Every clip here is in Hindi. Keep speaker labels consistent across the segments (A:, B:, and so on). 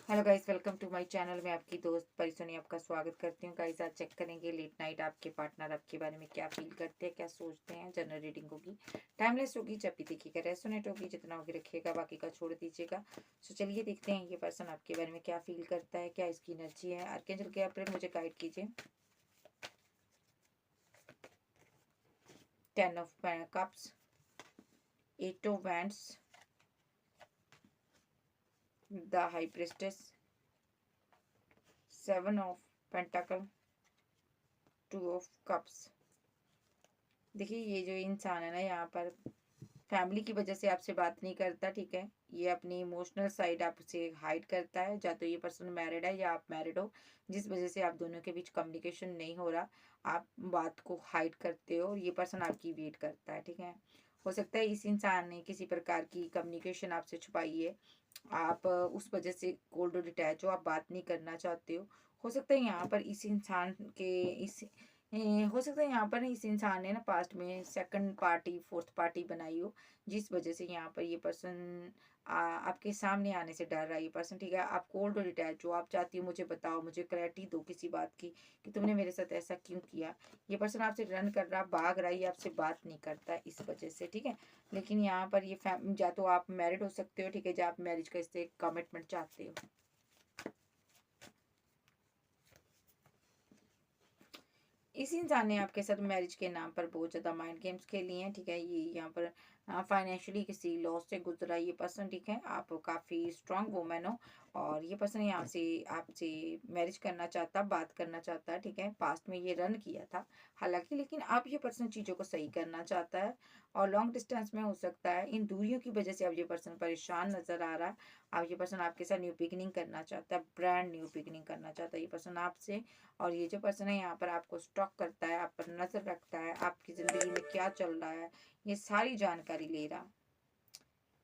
A: Hello guys, welcome to my channel. मैं आपकी दोस्त परिसोनी आपका स्वागत करती हूँ। गाइस, आज चेक करेंगे लेट नाइट आपके पार्टनर आपके बारे में क्या फील करते हैं, क्या सोचते हैं। जनरल रीडिंग होगी, टाइमलेस होगी, जब भी देखिएगा रेसोनेट होगी, जितना होगी रखिएगा, बाकी का छोड़ दीजिएगा। सो चलिए देखते हैं ये पर्सन आपके बारे में क्या फील करता है, क्या इसकी एनर्जी है। आर्कएंजल के आप मुझे गाइड कीजिए। 10 of cups, 8 of wands, the high priestess, 7 of pentacle, 2 of cups. देखिए, ये जो इंसान है ना, यहाँ पर फैमिली की वजह से आपसे बात नहीं करता, ठीक है। ये अपनी इमोशनल साइड आपसे हाइड करता है। या तो ये पर्सन मैरिड है या आप मैरिड हो, जिस वजह से आप दोनों के बीच कम्युनिकेशन नहीं हो रहा। आप बात को हाइड करते हो और ये पर्सन आपकी वेट करता है, ठीक है। हो सकता है इस इंसान ने किसी प्रकार की कम्युनिकेशन आपसे छुपाई है। आप उस वजह से कोल्ड और डिटैच हो, आप बात नहीं करना चाहते हो सकता है यहाँ पर इस इंसान के इस हो सकता है यहाँ पर इस इंसान ने ना पास्ट में सेकंड पार्टी फोर्थ पार्टी बनाई हो, जिस वजह से यहाँ पर ये पर्सन आपके सामने आने से डर रहा है। ये पर्सन, ठीक है, आप कोल्ड और डिटैच हो, आप चाहती हो मुझे बताओ, मुझे क्लैरिटी दो किसी बात की कि तुमने मेरे साथ ऐसा क्यों किया। ये पर्सन आपसे रन कर रहा, भाग रहा है, ये आपसे बात नहीं करता इस वजह से, ठीक है। लेकिन यहाँ पर ये या तो आप मैरिड हो सकते हो, ठीक है, या आप मैरिज का इससे कमिटमेंट चाहते हो। इस इंसान ने आपके साथ मैरिज के नाम पर बहुत ज़्यादा माइंड गेम्स खेली हैं, ठीक है। ये यहाँ पर फाइनेंशियली किसी लॉस से गुजरा ये पर्सन, ठीक है। आप काफ़ी स्ट्रांग वुमेन हो और ये पर्सन यहाँ से आपसे मैरिज करना चाहता, बात करना चाहता है, ठीक है। पास्ट में ये रन किया था हालांकि, लेकिन अब ये पर्सन चीज़ों को सही करना चाहता है और लॉन्ग डिस्टेंस में हो सकता है। इन दूरियों की वजह से अब ये पर्सन परेशान नज़र आ रहा है। अब ये पर्सन आपके साथ न्यू बिगिनिंग करना चाहता है, ब्रांड न्यू बिगिनिंग करना चाहता है ये पर्सन आपसे। और ये जो पर्सन है यहाँ पर आपको स्टॉक करता है, आप पर नजर रखता है, आपकी जिंदगी में क्या चल रहा है ये सारी जानकारी ले रहा।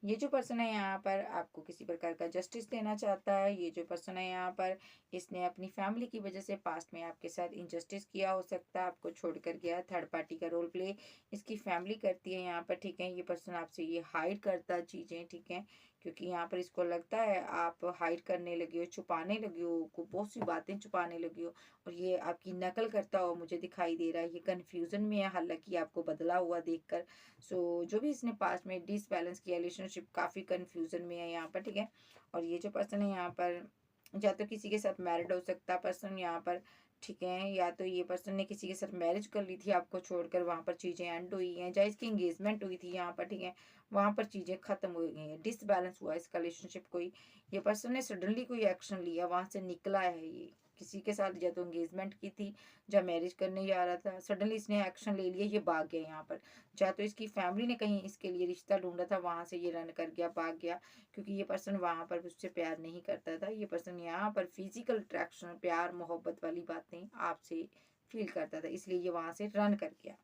A: ये जो पर्सन है यहाँ पर आपको किसी प्रकार का जस्टिस देना चाहता है। ये जो पर्सन है यहाँ पर, इसने अपनी फैमिली की वजह से पास्ट में आपके साथ इनजस्टिस किया, हो सकता है आपको छोड़कर गया। थर्ड पार्टी का रोल प्ले इसकी फैमिली करती है यहाँ पर, ठीक है। ये पर्सन आपसे ये हाइड करता चीज़ें, ठीक है, क्योंकि यहाँ पर इसको लगता है आप हाइड करने लगे हो, छुपाने लगे हो, को बहुत सी बातें छुपाने लगे हो और ये आपकी नकल करता हुआ मुझे दिखाई दे रहा है। ये कन्फ्यूजन में है हालांकि आपको बदला हुआ देखकर। जो भी इसने पास्ट में डिसबैलेंस किया, रिलेशनशिप काफ़ी कन्फ्यूजन में है यहाँ पर, ठीक है। और ये जो पर्सन है यहाँ पर, या तो किसी के साथ मैरिड हो सकता है पर्सन यहाँ पर, ठीक है, या तो ये पर्सन ने किसी के साथ मैरिज कर ली थी आपको छोड़कर, वहाँ पर चीज़ें एंड हुई हैं, या इसकी एंगेजमेंट हुई थी यहाँ पर, ठीक है, वहाँ पर चीज़ें खत्म हो गई हैं, डिसबैलेंस हुआ इसका रिलेशनशिप। कोई ये पर्सन ने सडनली कोई एक्शन लिया, वहाँ से निकला है। ये किसी के साथ या तो एंगेजमेंट की थी, जब मैरिज करने जा रहा था, सडनली इसने एक्शन ले लिया, ये भाग गया यहाँ पर। या तो इसकी फैमिली ने कहीं इसके लिए रिश्ता ढूंढा था, वहां से ये रन कर गया, भाग गया, क्योंकि ये पर्सन वहां पर उससे प्यार नहीं करता था। ये पर्सन यहाँ पर फिजिकल अट्रैक्शन, प्यार मोहब्बत वाली बातें आपसे फील करता था, इसलिए ये वहां से रन कर गया।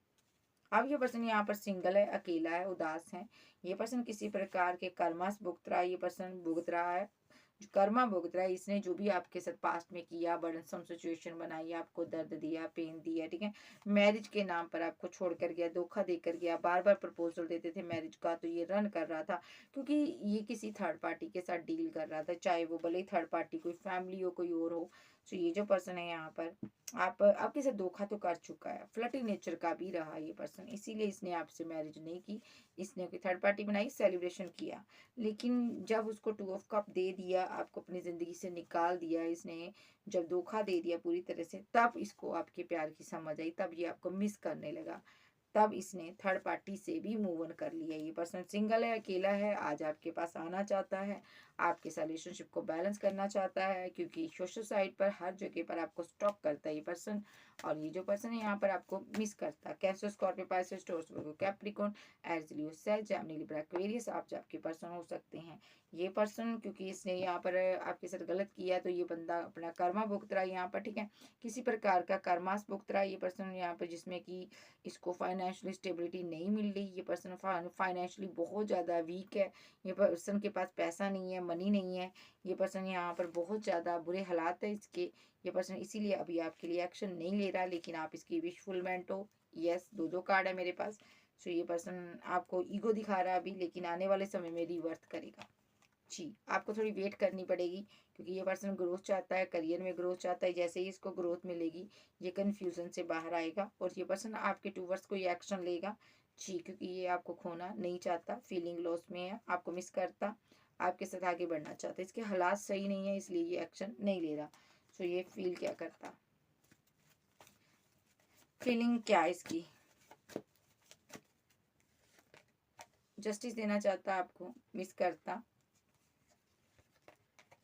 A: अब ये पर्सन यहाँ पर सिंगल है, अकेला है, उदास है। ये पर्सन किसी प्रकार के कर्मास भुगत रहा है। ये पर्सन भुगत रहा है, जो कर्मा भुगत रहा है। इसने जो भी आपके साथ पास्ट में किया, बर्डनसम सिचुएशन बनाई, आपको दर्द दिया, पेन दिया, ठीक है। मैरिज के नाम पर आपको छोड़ कर गया, धोखा देकर गया, बार बार प्रपोजल देते थे मैरिज का, तो ये रन कर रहा था क्योंकि ये किसी थर्ड पार्टी के साथ डील कर रहा था, चाहे वो भले ही थर्ड पार्टी कोई फैमिली हो, कोई और हो। तो ये जो पर्सन है यहाँ पर, आपके साथ धोखा तो कर चुका है, फ्लर्टी नेचर का भी रहा ये पर्सन, इसीलिए इसने आपसे मैरिज नहीं की। इसने कोई थर्ड पार्टी बनाई, सेलिब्रेशन किया, लेकिन जब उसको 2 ऑफ कप दे दिया, आपको अपनी ज़िंदगी से निकाल दिया इसने, जब धोखा दे दिया पूरी तरह से, तब इसको आपके प्यार की समझ आई, तब ये आपको मिस करने लगा, तब इसने थर्ड पार्टी से भी मूव ऑन कर लिया। ये पर्सन सिंगल है, अकेला है, आज आपके पास आना चाहता है, आपके साथ रिलेशनशिप को बैलेंस करना चाहता है, क्योंकि सोशल साइड पर हर जगह पर आपको स्टॉक करता है ये पर्सन। और ये जो पर्सन है यहाँ पर आपको मिस करता है। कैंसर, स्कॉर्पियो, पाइसेस, टॉरस, वर्गो, कैप्रिकॉर्न, एरीज, लियो, सैज, जेमिनी, लिब्रा, एक्वेरियस आप आपके पर्सन हो सकते हैं। ये पर्सन, क्योंकि इसने यहाँ पर आपके साथ गलत किया, तो ये बंदा अपना कर्मा भुगत रहा है यहाँ पर, ठीक है। किसी प्रकार का कर्मास भुगत रहा है ये पर्सन यहाँ पर, जिसमें कि इसको फाइनेंशियली स्टेबिलिटी नहीं मिल रही। ये पर्सन फाइनेंशियली बहुत ज़्यादा वीक है। ये पर्सन के पास पैसा नहीं है, मनी नहीं है। ये पर्सन यहाँ पर बहुत ज़्यादा बुरे हालात है इसके। ये पर्सन इसीलिए अभी आपके लिए एक्शन नहीं ले रहा, लेकिन आप इसकी विशफुलमेंट हो। यस, दो कार्ड है मेरे पास। सो ये पर्सन आपको ईगो दिखा रहा है अभी, लेकिन आने वाले समय में रिवर्थ करेगा। जी, आपको थोड़ी वेट करनी पड़ेगी क्योंकि ये पर्सन ग्रोथ चाहता है, करियर में ग्रोथ चाहता है। जैसे ही इसको ग्रोथ मिलेगी, ये कन्फ्यूज़न से बाहर आएगा और ये पर्सन आपके टूवर्ड्स कोई एक्शन लेगा। जी, क्योंकि ये आपको खोना नहीं चाहता, फीलिंग लॉस में है, आपको मिस करता, आपके साथ आगे बढ़ना चाहता है। इसके हालात सही नहीं है, इसलिए ये एक्शन नहीं ले रहा। सो ये फील क्या करता, फीलिंग क्या है इसकी? जस्टिस देना चाहता, आपको मिस करता,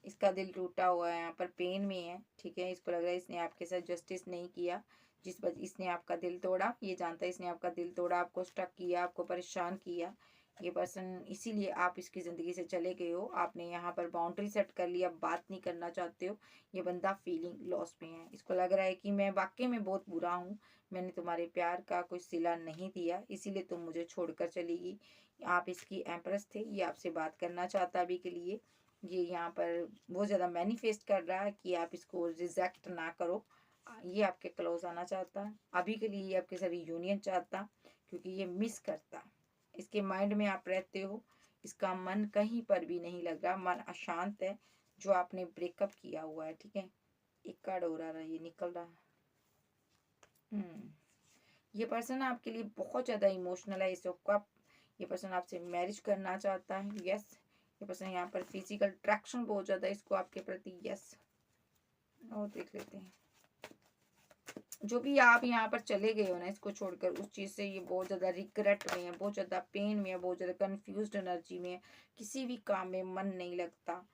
A: इसका दिल टूटा हुआ है, यहाँ पर पेन में है, ठीक है। इसको लग रहा है इसने आपके साथ जस्टिस नहीं किया, जिस वजह इसने आपका दिल तोड़ा। ये जानता है इसने आपका दिल तोड़ा, आपको स्टक किया, आपको परेशान किया। ये पर्सन इसीलिए आप इसकी ज़िंदगी से चले गए हो। आपने यहाँ पर बाउंड्री सेट कर लिया, बात नहीं करना चाहते हो। ये बंदा फीलिंग लॉस में है। इसको लग रहा है कि मैं वाकई में बहुत बुरा हूँ, मैंने तुम्हारे प्यार का कोई सिला नहीं दिया, इसीलिए तुम मुझे छोड़कर चली गई। आप इसकी एम्प्रेस थे, ये आपसे बात करना चाहता अभी के लिए। ये यहाँ पर बहुत ज़्यादा मैनिफेस्ट कर रहा है कि आप इसको रिजेक्ट ना करो। ये आपके क्लोज आना चाहता है अभी के लिए, ये आपके साथ यूनियन चाहता क्योंकि ये मिस करता। इसके माइंड में आप रहते हो, इसका मन कहीं पर भी नहीं लग रहा, मन अशांत है जो आपने ब्रेकअप किया हुआ है, ठीक है। एक कार्ड हो रहा है, ये निकल रहा है। ये पर्सन आपके लिए बहुत ज़्यादा इमोशनल है। इस वक्त आप, ये पर्सन आपसे मैरिज करना चाहता है, यस। ये पर्सन यहाँ पर फिजिकल अट्रैक्शन बहुत ज़्यादा है इसको आपके प्रति, यस। और देख लेते हैं, जो भी आप यहाँ पर चले गए हो ना इसको छोड़कर, उस चीज़ से ये बहुत ज़्यादा रिग्रेट में है, बहुत ज़्यादा पेन में है, बहुत ज़्यादा कंफ्यूज्ड एनर्जी में है। किसी भी काम में मन नहीं लगता।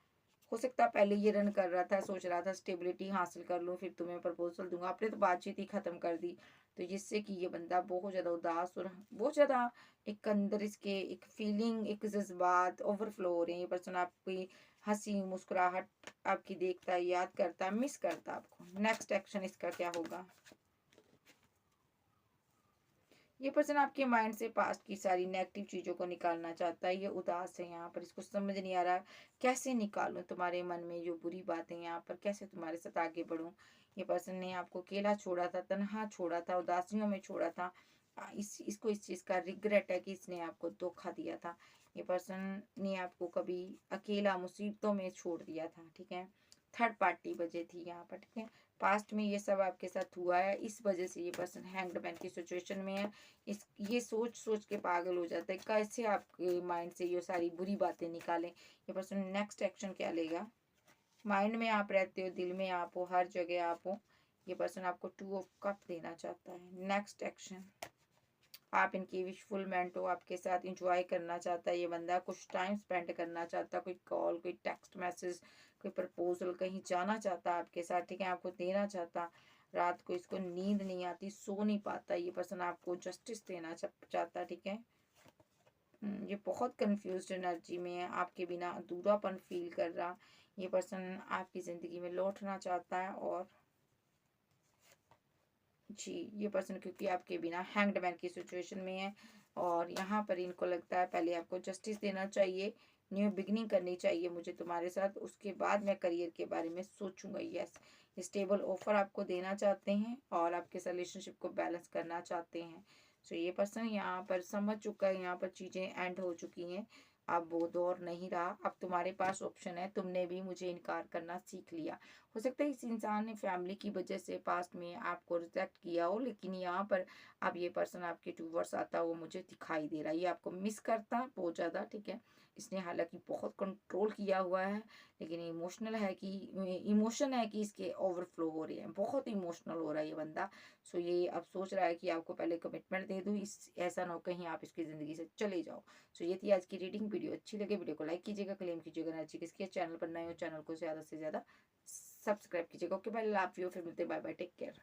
A: हो सकता है पहले ये रन कर रहा था, सोच रहा था स्टेबिलिटी हासिल कर लूँ फिर तुम्हें प्रपोजल दूंगा, आपने तो बातचीत ही खत्म कर दी। तो जिससे कि ये बंदा बहुत ज़्यादा उदास और बहुत ज़्यादा एक अंदर इसके एक फीलिंग, एक जज्बात ओवरफ्लो हो रहे हैं। ये पर्सन आपकी हंसी मुस्कुराहट आपकी देखता है, याद करता है, मिस करता है आपको। नेक्स्ट एक्शन इसका क्या होगा? ये पर्सन आपके माइंड से पास्ट की सारी नेगेटिव चीज़ों को निकालना चाहता है। ये उदास है यहाँ पर, इसको समझ नहीं आ रहा कैसे निकालूं तुम्हारे मन में जो बुरी बातें, यहाँ पर कैसे तुम्हारे साथ आगे बढ़ूं। ये पर्सन ने आपको अकेला छोड़ा था, तन्हा छोड़ा था, उदासियों में छोड़ा था। इसको इस चीज़ का रिग्रेट है कि इसने आपको धोखा दिया था। ये पर्सन ने आपको कभी अकेला मुसीबतों में छोड़ दिया था, ठीक है। थर्ड पार्टी वजह थी यहाँ पर, ठीक है। पास्ट में ये सब आपके साथ हुआ है, इस वजह से ये पर्सन हैंग्ड मैन की सिचुएशन में है। इस ये सोच सोच के पागल हो जाता है कैसे आपके माइंड से ये सारी बुरी बातें निकालें। ये पर्सन नेक्स्ट एक्शन क्या लेगा? माइंड में आप रहते हो, दिल में आप हो, हर जगह आप हो। ये पर्सन आपको 2 ऑफ कप देना चाहता है। नेक्स्ट एक्शन, आप इनकी विशफुलमेंट हो, आपके साथ इंजॉय करना चाहता है ये बंदा, कुछ टाइम स्पेंड करना चाहता, कोई कॉल, कोई टेक्स्ट मैसेज, कोई प्रपोजल, कहीं जाना चाहता आपके साथ, ठीक है, आपको देना चाहता। रात को इसको नींद नहीं आती, सो नहीं पाता। ये पर्सन आपको जस्टिस देना चाहता, ठीक है। ये बहुत कंफ्यूज्ड एनर्जी में है, आपके बिना अधूरापन फील कर रहा। ये पर्सन आपकी ज़िंदगी में लौटना चाहता है। और जी, ये पर्सन क्योंकि आपके बिना हैंग्ड मैन की सिचुएशन में है और यहाँ पर इनको लगता है पहले आपको जस्टिस देना चाहिए, न्यू बिगिनिंग करनी चाहिए मुझे तुम्हारे साथ, उसके बाद मैं करियर के बारे में सोचूंगा। यस, स्टेबल ऑफर आपको देना चाहते हैं और आपके रिलेशनशिप को बैलेंस करना चाहते हैं। सो ये पर्सन यहाँ पर समझ चुका है, यहाँ पर चीज़ें एंड हो चुकी हैं, अब वो दौर नहीं रहा, अब तुम्हारे पास ऑप्शन है, तुमने भी मुझे इनकार करना सीख लिया। हो सकता है इस इंसान ने फैमिली की वजह से पास्ट में आपको रिजेक्ट किया हो, लेकिन यहाँ पर अब ये पर्सन आपके टूवर्ड्स आता है, वो मुझे दिखाई दे रहा है, ये आपको मिस करता है बहुत ज़्यादा, ठीक है। इसने हालांकि बहुत कंट्रोल किया हुआ है, लेकिन इमोशनल है कि इमोशन है कि इसके ओवरफ्लो हो रहे हैं, बहुत इमोशनल हो रहा है ये बंदा। सो ये अब सोच रहा है कि आपको पहले कमिटमेंट दे दूँ, इस ऐसा ना हो कहीं आप इसकी ज़िंदगी से चले जाओ। सो ये थी आज की रीडिंग। वीडियो अच्छी लगे वीडियो को लाइक कीजिएगा, क्लेम कीजिएगा एनर्जी किसकी, चैनल पर नए हो चैनल को ज़्यादा से ज़्यादा सब्सक्राइब कीजिएगा। ओके बाय, लव यू, फिर मिलते हैं, बाय बाय, टेक केयर।